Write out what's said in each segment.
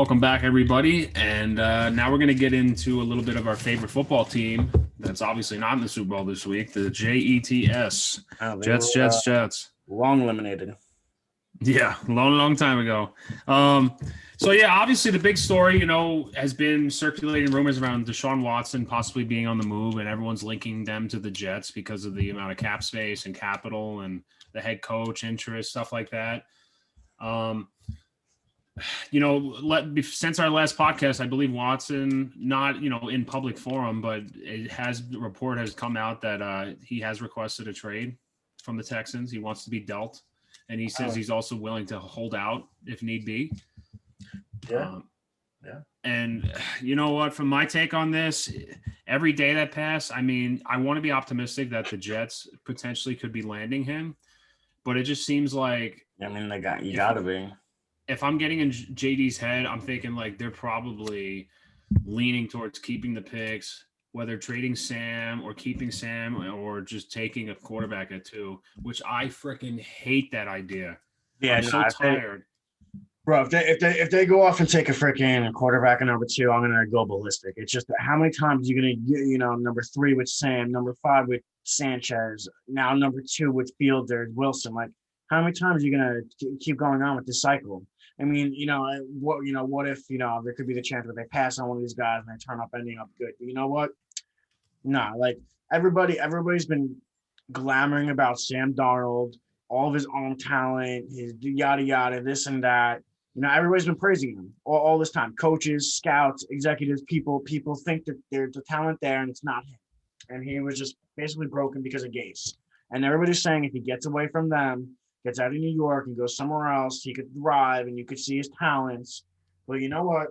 Welcome back, everybody. And now we're going to get into a little bit of our favorite football team that's obviously not in the Super Bowl this week, the Jets. They were Jets. long eliminated. Yeah, long time ago. So obviously the big story, has been circulating rumors around Deshaun Watson possibly being on the move, and everyone's linking them to the Jets because of the amount of cap space and capital and the head coach interest, stuff like that. Since our last podcast, I believe Watson, not in public forum, but the report has come out that he has requested a trade from the Texans. He wants to be dealt, and he says he's also willing to hold out if need be. Yeah. And you know what? From my take on this, every day that passed, I mean, I want to be optimistic that the Jets potentially could be landing him, but it just seems like you got to be. If I'm getting in JD's head, I'm thinking like they're probably leaning towards keeping the picks, whether trading Sam or keeping Sam or just taking a quarterback at 2, which I freaking hate that idea. Yeah, I'm so tired. Bro, if they go off and take a freaking quarterback at number 2, I'm gonna go ballistic. It's just how many times are you gonna number 3 with Sam, number 5 with Sanchez, now number 2 with Fielder, Wilson. Like, how many times are you gonna keep going on with this cycle? I mean, what if there could be the chance that they pass on one of these guys and they turn up ending up good? But you know what? Nah, like everybody's been glamoring about Sam Darnold, all of his own talent, his yada yada, this and that. Everybody's been praising him all this time. Coaches, scouts, executives, people think that there's the talent there and it's not him. And he was just basically broken because of Gase. And everybody's saying if he gets away from them, gets out of New York and goes somewhere else, he could thrive and you could see his talents. But you know what?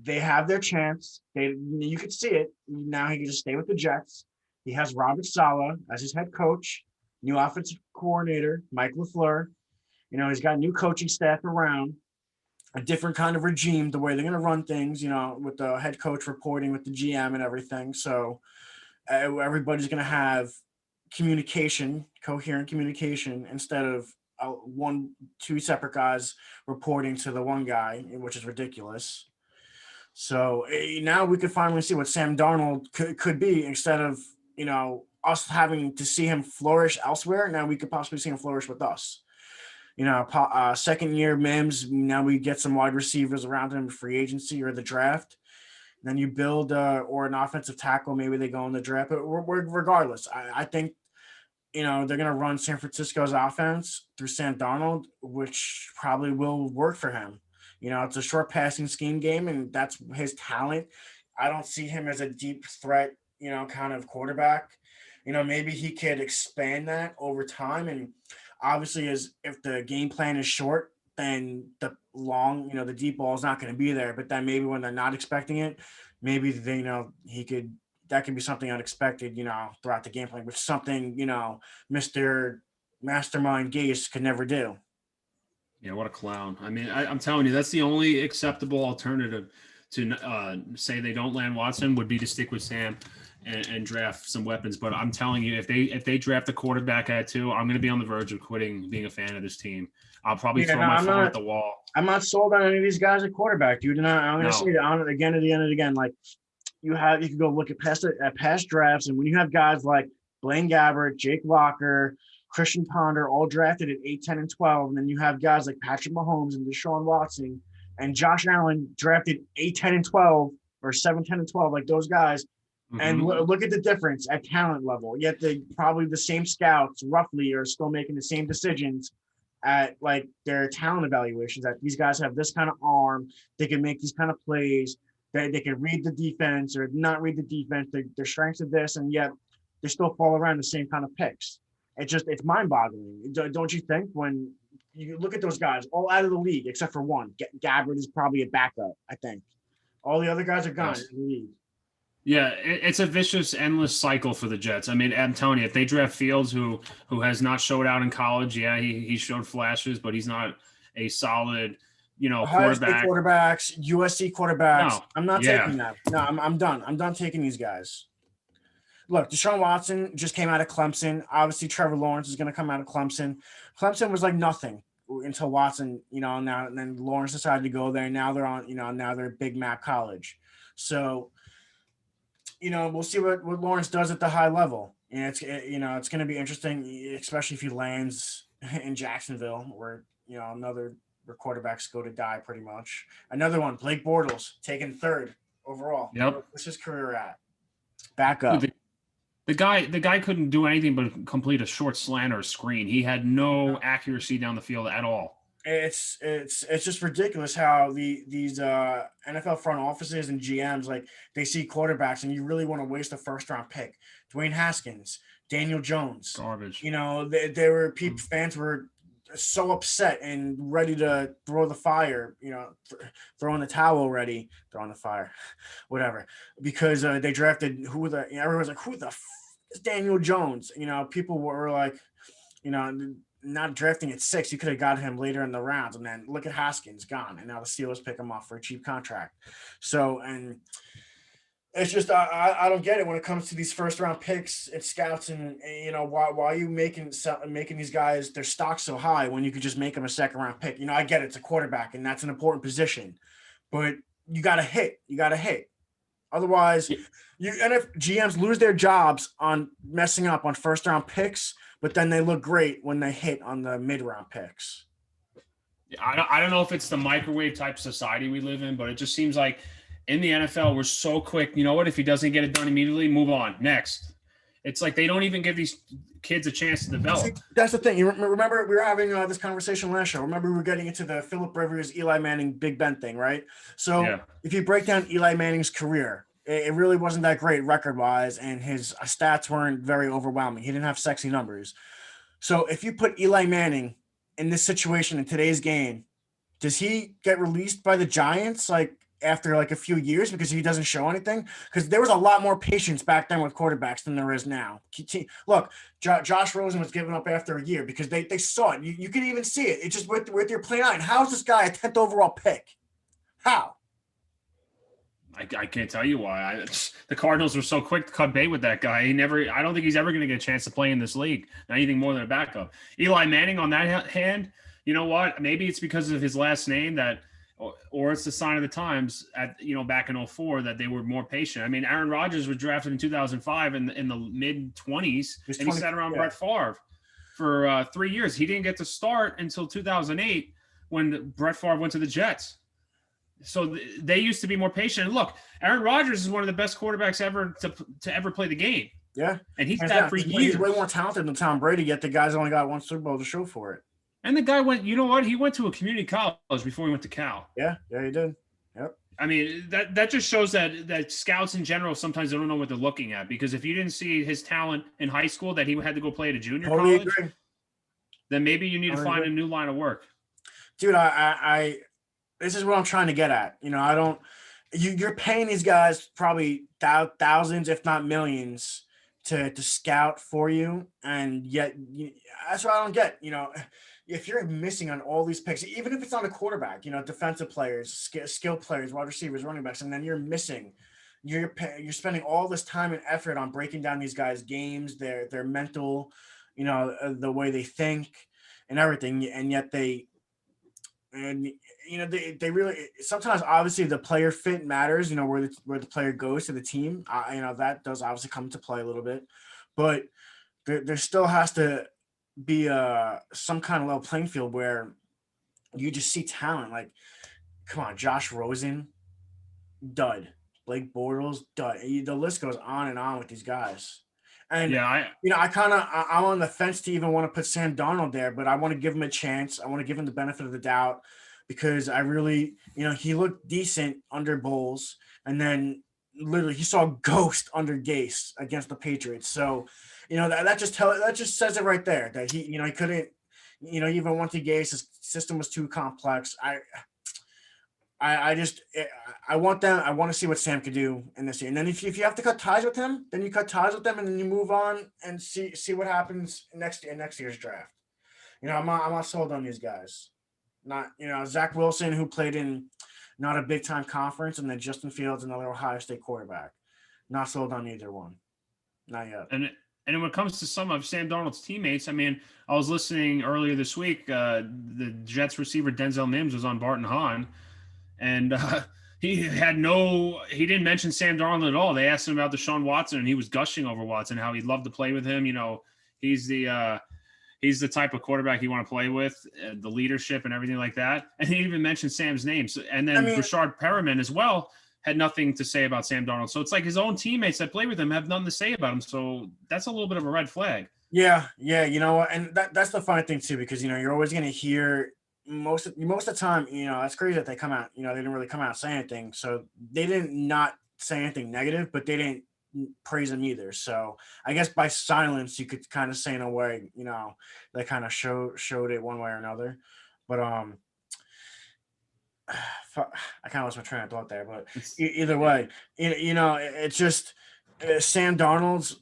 They have their chance. You could see it. Now he can just stay with the Jets. He has Robert Saleh as his head coach, new offensive coordinator, Mike LaFleur. He's got a new coaching staff around, a different kind of regime, the way they're going to run things, with the head coach reporting with the GM and everything. So everybody's going to have coherent communication, instead of two separate guys reporting to the one guy, which is ridiculous. So now we could finally see what Sam Darnold could be, instead of, us having to see him flourish elsewhere. Now we could possibly see him flourish with us. Second year Mims. Now we get some wide receivers around him, free agency or the draft. Then you build or an offensive tackle. Maybe they go in the draft. But regardless, I think they're going to run San Francisco's offense through Sam Darnold, which probably will work for him. It's a short passing scheme game, and that's his talent. I don't see him as a deep threat, kind of quarterback. Maybe he could expand that over time. And obviously, if the game plan is short, then the long, the deep ball is not going to be there. But then maybe when they're not expecting it, maybe they, that can be something unexpected, throughout the game plan, which is something, Mr. Mastermind Gase could never do. Yeah, what a clown. I mean, I'm telling you, that's the only acceptable alternative to say they don't land Watson would be to stick with Sam and draft some weapons. But I'm telling you, if they draft a quarterback at 2, I'm going to be on the verge of quitting being a fan of this team. I'll probably throw my phone at the wall. I'm not sold on any of these guys at quarterback, dude. And I'm going to say it again and again. Like, you can go look at past drafts, and when you have guys like Blaine Gabbert, Jake Locker, Christian Ponder, all drafted at 8, 10, and 12, and then you have guys like Patrick Mahomes and Deshaun Watson and Josh Allen drafted 8, 10, and 12, or 7, 10, and 12, like those guys. Mm-hmm. And look at the difference at talent level. Yet probably the same scouts roughly are still making the same decisions at like their talent evaluations, that these guys have this kind of arm, they can make these kind of plays, they can read the defense or not read the defense, their strengths are this, and yet they still fall around the same kind of picks. It's mind-boggling, don't you think? When you look at those guys, all out of the league except for one. Gabbard is probably a backup, I think. All the other guys are gone in the league. Yeah, it's a vicious, endless cycle for the Jets. I mean, I'm telling you, if they draft Fields, who has not showed out in college, yeah, he showed flashes, but he's not a solid, quarterback. Quarterbacks, USC quarterbacks. No. I'm not taking that. No, I'm done. I'm done taking these guys. Look, Deshaun Watson just came out of Clemson. Obviously, Trevor Lawrence is going to come out of Clemson. Clemson was like nothing until Watson, now and then Lawrence decided to go there. Now they're on, now they're Big Map College. So, we'll see what Lawrence does at the high level. And it's going to be interesting, especially if he lands in Jacksonville, where, another where quarterbacks go to die pretty much. Another one, Blake Bortles, taken third overall. Yep. What's his career at? Back up. The guy couldn't do anything but complete a short slant or a screen. He had no accuracy down the field at all. It's just ridiculous how these NFL front offices and GMs, like, they see quarterbacks and you really want to waste a first round pick. Dwayne Haskins, Daniel Jones, Garbage. They were fans were so upset and ready to throw the fire, throwing the towel already, throwing the fire, whatever, because they drafted everyone's like, who the f is Daniel Jones? People were like, not drafting at 6. You could have got him later in the rounds, and then look at Haskins, gone, and now the Steelers pick him off for a cheap contract. So, and it's just I don't get it when it comes to these first round picks and scouts, and why are you making these guys their stock so high when you could just make them a second round pick? I get it, it's a quarterback and that's an important position, but you got to hit. Otherwise, and if GMs lose their jobs on messing up on first round picks, but then they look great when they hit on the mid round picks. I don't know if it's the microwave type society we live in, but it just seems like in the NFL, we're so quick. You know what? If he doesn't get it done immediately, move on. Next. It's like they don't even give these kids a chance to develop. See, that's the thing. You remember we were having this conversation last show. Remember we were getting into the Phillip Rivers, Eli Manning, Big Ben thing, right? So If you break down Eli Manning's career, it really wasn't that great record-wise, and his stats weren't very overwhelming. He didn't have sexy numbers. So if you put Eli Manning in this situation in today's game, does he get released by the Giants after a few years because he doesn't show anything? Because there was a lot more patience back then with quarterbacks than there is now. Look, Josh Rosen was giving up after a year because they saw it. You can even see it. It's just with your play 9. How is this guy a 10th overall pick? How? I can't tell you why. The Cardinals were so quick to cut bait with that guy. I don't think he's ever going to get a chance to play in this league. Not anything more than a backup. Eli Manning, on that hand, you know what? Maybe it's because of his last name or it's the sign of the times back in 2004 that they were more patient. I mean, Aaron Rodgers was drafted in 2005 in the mid 20s, and he sat around Brett Favre for 3 years. He didn't get to start until 2008 when Brett Favre went to the Jets. So they used to be more patient. And look, Aaron Rodgers is one of the best quarterbacks ever to ever play the game. Yeah. And he's that for years. He's way more talented than Tom Brady, yet the guy's only got one Super Bowl to show for it. And the guy went, you know what? He went to a community college before he went to Cal. Yeah, he did. Yep. I mean, that just shows that scouts in general sometimes they don't know what they're looking at, because if you didn't see his talent in high school that he had to go play at a junior college, then maybe you need to find a new line of work. Dude, I this is what I'm trying to get at. You're paying these guys probably thousands, if not millions, to scout for you, and yet that's what I don't get. If you're missing on all these picks, even if it's on a quarterback, defensive players, skill players, wide receivers, running backs, and then you're missing, you're spending all this time and effort on breaking down these guys' games, their mental, the way they think and everything, and yet they really sometimes, obviously, the player fit matters, where the player goes to the team. That does obviously come to play a little bit, but there still has to be some kind of level playing field where you just see talent. Like, come on, Josh Rosen, dud. Blake Bortles, dud. The list goes on and on with these guys. And I'm on the fence to even want to put Sam Darnold there, but I want to give him a chance. I want to give him the benefit of the doubt, because I really, he looked decent under Bowles, and then literally he saw a ghost under Gase against the Patriots. So, that just says it right there, that he couldn't, even went to Gase, his system was too complex. I want to see what Sam could do in this year. And then if you have to cut ties with him, then you cut ties with them, and then you move on and see what happens next year's draft. I'm not sold on these guys. Not, Zach Wilson, who played in not a big time conference, and then Justin Fields, another Ohio State quarterback. Not sold on either one. Not yet. And when it comes to some of Sam Darnold's teammates, I mean, I was listening earlier this week. The Jets receiver Denzel Mims was on Bart and Hahn, and he didn't mention Sam Darnold at all. They asked him about Deshaun Watson, and he was gushing over Watson, how he'd love to play with him. You know, he's the type of quarterback you want to play with, the leadership and everything like that. And he even mentioned Sam's name. So, and then Rashard Perriman as well had nothing to say about Sam Darnold. So it's like his own teammates that play with him have nothing to say about him. So that's a little bit of a red flag. Yeah, you know what, and that's the funny thing too, because you're always gonna hear most of the time, that's crazy that they come out, they didn't really come out and say anything. So they didn't not say anything negative, but they didn't praise him either. So I guess by silence you could kind of say in a way, they kind of showed it one way or another. But I kind of lost my train of thought there, but either way, it's just Sam Darnold's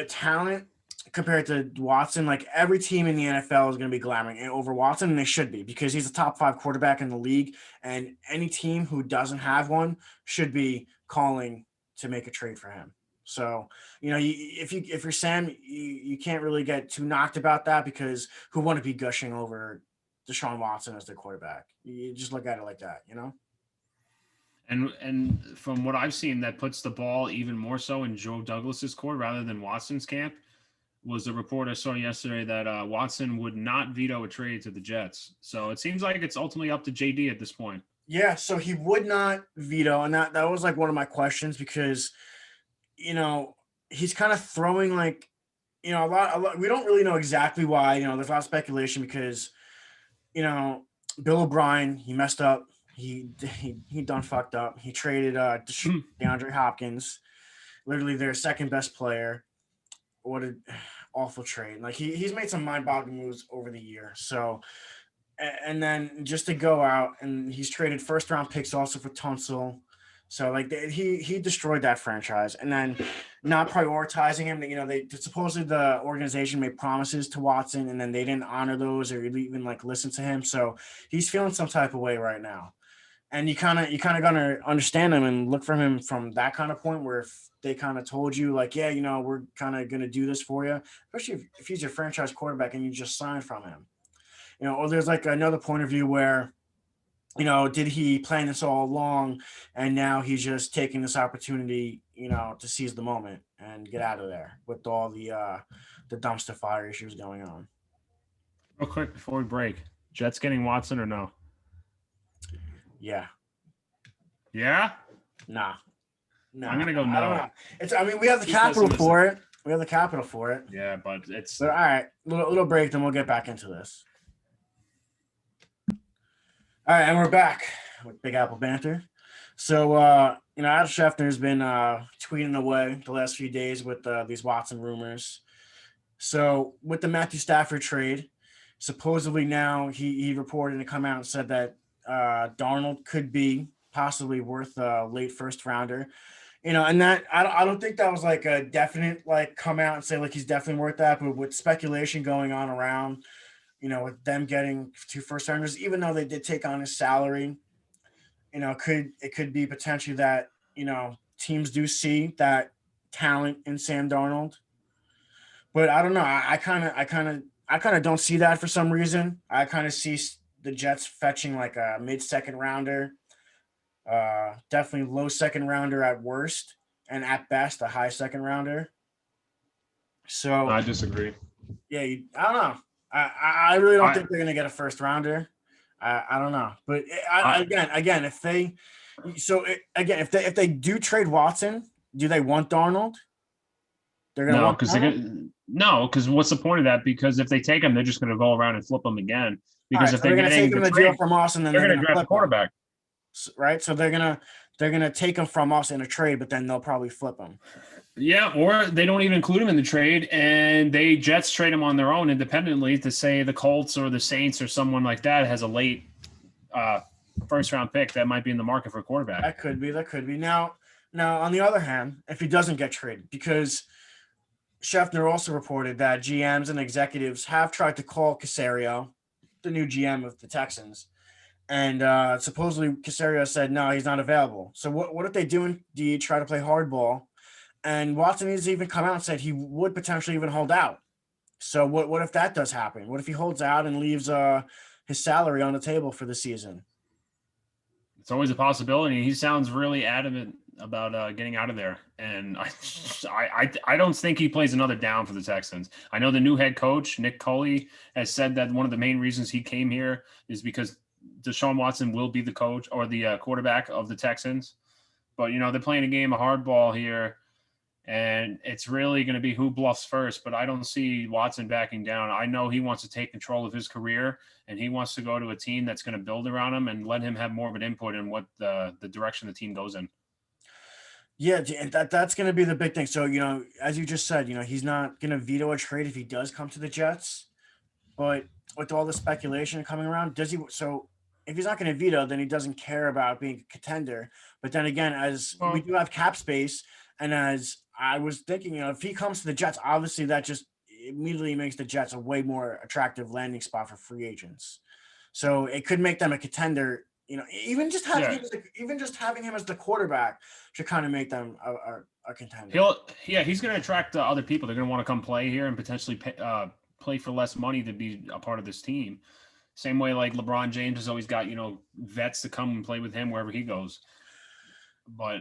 talent compared to Watson. Like every team in the NFL is going to be glamoring over Watson, and they should be, because he's a top 5 quarterback in the league, and any team who doesn't have one should be calling to make a trade for him. So, if you're Sam, you can't really get too knocked about that, because who want to be gushing over Deshaun Watson as their quarterback? You just look at it like that, And from what I've seen, that puts the ball even more so in Joe Douglas's court rather than Watson's camp. Was the report I saw yesterday that Watson would not veto a trade to the Jets. So it seems like it's ultimately up to JD at this point. Yeah, so he would not veto, and that was like one of my questions, because he's kind of throwing like a lot. We don't really know exactly why. There's a lot of speculation because Bill O'Brien, he messed up. He done fucked up. He traded DeAndre Hopkins, literally their second best player. What an awful trade. Like he's made some mind-boggling moves over the year. So, and then just to go out, and he's traded first-round picks also for Tunsil. So like he destroyed that franchise, and then not prioritizing him. They supposedly, the organization made promises to Watson, and then they didn't honor those or even like listen to him. So he's feeling some type of way right now. And you kind of gonna understand him and look for him from that kind of point, where if they kind of told you like, yeah, we're kind of gonna do this for you, especially if he's your franchise quarterback and you just signed from him, or there's like another point of view where, did he plan this all along and now he's just taking this opportunity, to seize the moment and get out of there with all the dumpster fire issues going on. Real quick before we break, Jets getting Watson or no? Yeah. Yeah? Nah. I'm gonna go no. I don't know. We have the capital for it. We have the capital for it. Yeah, but it's all right. Little break, then we'll get back into this. All right, and we're back with Big Apple Banter. So, Adam Schefter's been tweeting away the last few days with these Watson rumors. So, with the Matthew Stafford trade, supposedly now he reported to come out and said that Darnold could be possibly worth a late first rounder, and that I don't think that was like a definite like come out and say like he's definitely worth that, but with speculation going on around, with them getting 2 first rounders, even though they did take on his salary, it could be potentially that teams do see that talent in Sam Darnold, but I don't know. I kind of don't see that for some reason. I kind of see the Jets fetching like a mid-second rounder, definitely low second rounder at worst, and at best a high second rounder. So I disagree. Yeah, I don't know. I really don't think they're gonna get a first rounder. I don't know, but again, if they do trade Watson, do they want Darnold? They're gonna because what's the point of that? Because if they take him, they're just gonna go around and flip him again. Because if they're gonna take him the deal from us, and then they're gonna draft a quarterback, right? So they're gonna take him from us in a trade, but then they'll probably flip him. Yeah, or they don't even include him in the trade, and Jets trade him on their own independently to say the Colts or the Saints or someone like that has a late first round pick that might be in the market for a quarterback. That could be. Now on the other hand, if he doesn't get traded, because Schefter also reported that GMs and executives have tried to call Caserio, the new GM of the Texans, and supposedly Caserio said no, he's not available. So what if they do? Do you try to play hardball And Watson has even come out and said he would potentially even hold out. So what if that does happen? What if he holds out and leaves his salary on the table for the season? It's always a possibility. He sounds really adamant about getting out of there, and I don't think he plays another down for the Texans. I know the new head coach Nick Culley has said that one of the main reasons he came here is because Deshaun Watson will be the coach or the quarterback of the Texans. But they're playing a game of hardball here, and it's really going to be who bluffs first. But I don't see Watson backing down. I know he wants to take control of his career, and he wants to go to a team that's going to build around him and let him have more of an input in what the direction the team goes in. Yeah, and that's going to be the big thing. So, as you just said, he's not going to veto a trade if he does come to the Jets. But with all the speculation coming around, does he? So, if he's not going to veto, then he doesn't care about being a contender. But then again, as we do have cap space, and as I was thinking, if he comes to the Jets, obviously that just immediately makes the Jets a way more attractive landing spot for free agents. So it could make them a contender. Even just having him as the quarterback should kind of make them a contender. He's going to attract other people. They're going to want to come play here and potentially play for less money to be a part of this team. Same way like LeBron James has always got vets to come and play with him wherever he goes. But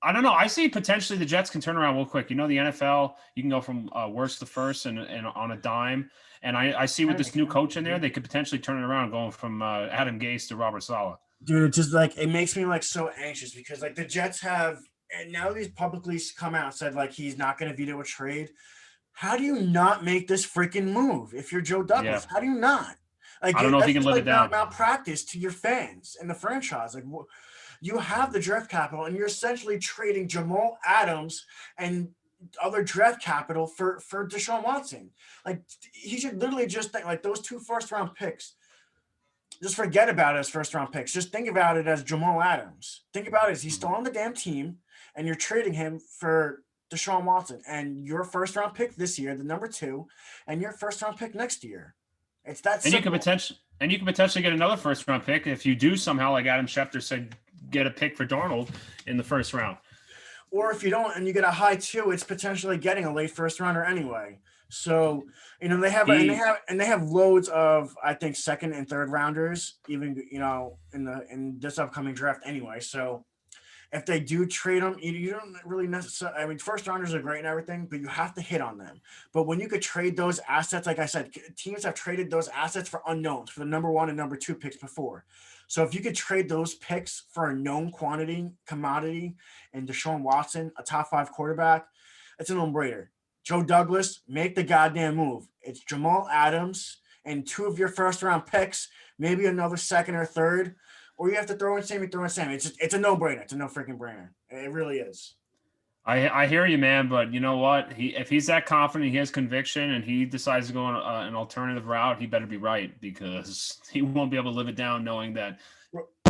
I don't know. I see potentially the Jets can turn around real quick. The NFL, you can go from worst to first and on a dime. And I see with this new coach in there, they could potentially turn it around going from Adam Gase to Robert Saleh. Dude, it just it makes me so anxious because the Jets have, and now he's publicly come out and said he's not going to veto a trade. How do you not make this freaking move if you're Joe Douglas? Yeah. How do you not? I don't know if you can live it down. Malpractice to your fans and the franchise. You have the draft capital, and you're essentially trading Jamal Adams and other draft capital for Deshaun Watson. He should literally just think those 2 first-round picks. Just forget about it as first-round picks. Just think about it as Jamal Adams. Think about it as he's still on the damn team, and you're trading him for Deshaun Watson and your first-round pick this year, the number 2, and your first-round pick next year. It's that simple. And you can potentially get another first-round pick if you do somehow, like Adam Schefter said, get a pick for Darnold in the first round. Or if you don't and you get a high 2, it's potentially getting a late first rounder anyway. So they have loads of, I think, second and third rounders, even in this upcoming draft anyway. So if they do trade them, you don't really necessarily. I mean, first rounders are great and everything, but you have to hit on them. But when you could trade those assets, like I said, teams have traded those assets for unknowns for the number 1 and number 2 picks before. So if you could trade those picks for a known commodity, and Deshaun Watson, a top 5 quarterback, it's a no-brainer. Joe Douglas, make the goddamn move. It's Jamal Adams and 2 of your first-round picks, maybe another second or third, or you have to throw in Sammy. It's a no-brainer. It's a no freaking brainer. It really is. I hear you, man, but you know what? If he's that confident, he has conviction, and he decides to go on an alternative route, he better be right, because he won't be able to live it down knowing that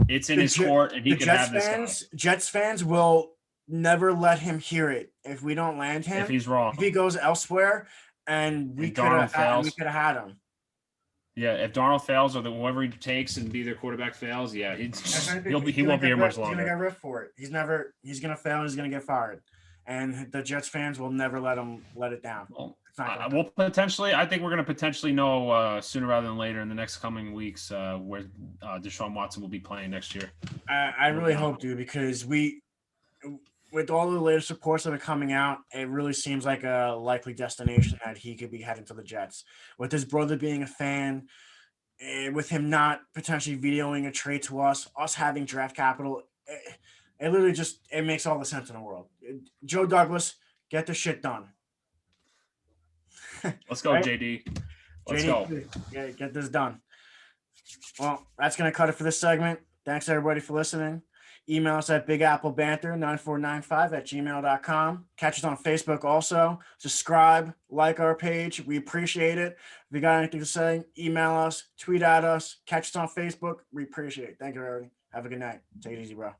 it's in his court and he can have this guy. Jets fans will never let him hear it if we don't land him. If he's wrong. If he goes elsewhere, and we could have had him. Yeah, if Darnold fails or whoever he takes and be their quarterback fails, he won't be here much longer. He's gonna get ripped for it. He's gonna fail and he's gonna get fired. And the Jets fans will never let it down. Well, I think we're going to potentially know sooner rather than later in the next coming weeks where Deshaun Watson will be playing next year. I really hope, dude, because with all the latest reports that are coming out, it really seems like a likely destination that he could be heading to the Jets. With his brother being a fan, with him not potentially vetoing a trade to us having draft capital, it literally it makes all the sense in the world. Joe Douglas, get the shit done. Let's go, right? JD. Let's go. Yeah, get this done. Well, that's going to cut it for this segment. Thanks, everybody, for listening. Email us at BigAppleBanter9495@gmail.com. Catch us on Facebook also. Subscribe, like our page. We appreciate it. If you got anything to say, email us, tweet at us, catch us on Facebook. We appreciate it. Thank you, everybody. Have a good night. Take it easy, bro.